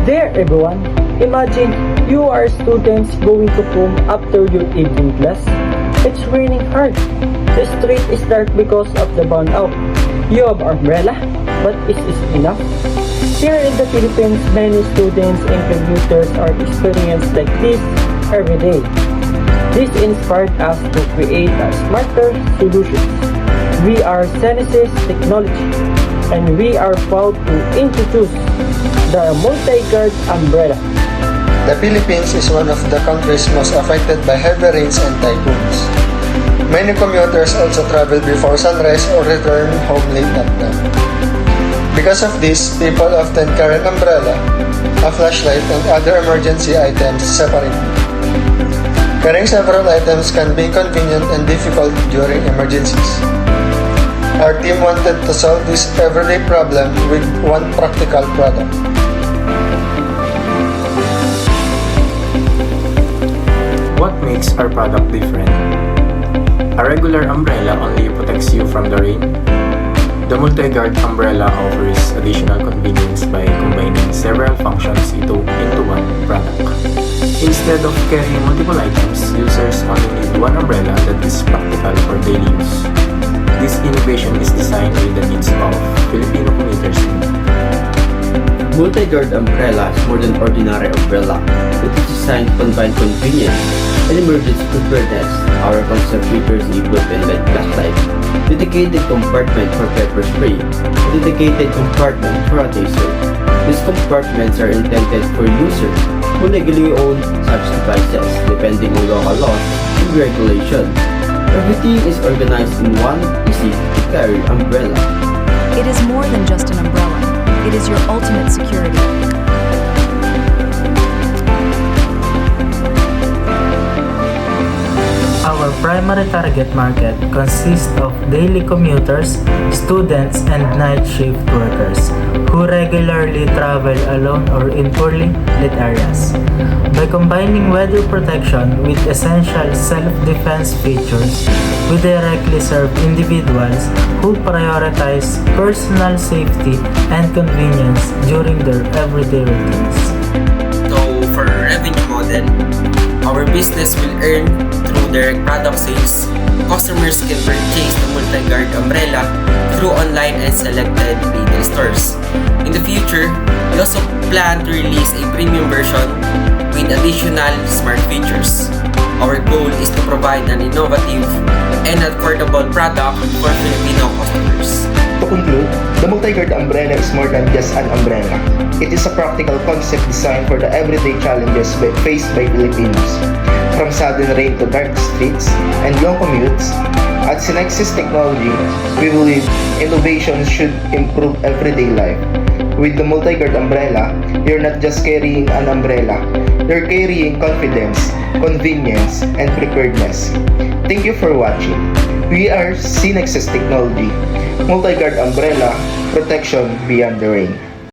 There everyone, imagine you are students going to home after your evening class. It's raining hard. The street is dark because of the burnout. You have umbrella, but is this enough? Here in the Philippines, many students and commuters are experiencing like this every day. This inspired us to create a smarter solution. We are Genesis Technology, and we are proud to introduce the multi-guard umbrella. The Philippines is one of the countries most affected by heavy rains and typhoons. Many commuters also travel before sunrise or return home late at night. Because of this, people often carry an umbrella, a flashlight, and other emergency items separately. Carrying several items can be inconvenient and difficult during emergencies. Our team wanted to solve this everyday problem with one practical product. What makes our product different? A regular umbrella only protects you from the rain. The multi-guard umbrella offers additional convenience by combining several functions into one product. Instead of carrying multiple items, users only need one umbrella that is practical for daily use. This innovation is designed with the needs of Filipino commuters. Multi-guard umbrella is more than ordinary umbrella. It is designed to combine convenience and emergency preparedness. Our concept features equipment like flashlight, dedicated compartment for pepper spray, dedicated compartment for a taser. These compartments are intended for users who legally own such devices, depending on local laws and regulation. Everything is organized in one easy-to-carry umbrella. It is more than just an umbrella. It is your ultimate security. Our primary target market consists of daily commuters, students, and night shift workers who regularly travel alone or in poorly lit areas. By combining weather protection with essential self-defense features, we directly serve individuals who prioritize personal safety and convenience during their everyday routines. So for revenue model, our business will earn through direct product sales. Customers can purchase the multi-guard umbrella through online and selected retail stores. In the future, we also plan to release a premium version with additional smart features. Our goal is to provide an innovative and affordable product for Filipino customers. To conclude, the multi-guard umbrella is more than just an umbrella. It is a practical concept designed for the everyday challenges faced by Filipinos. From sudden rain to dark streets and long commutes, at Synexis Technology, we believe innovation should improve everyday life. With the multi-guard umbrella, you're not just carrying an umbrella, you're carrying confidence, convenience, and preparedness. Thank you for watching. We are Synexis Technology, multi-guard umbrella, protection beyond the rain.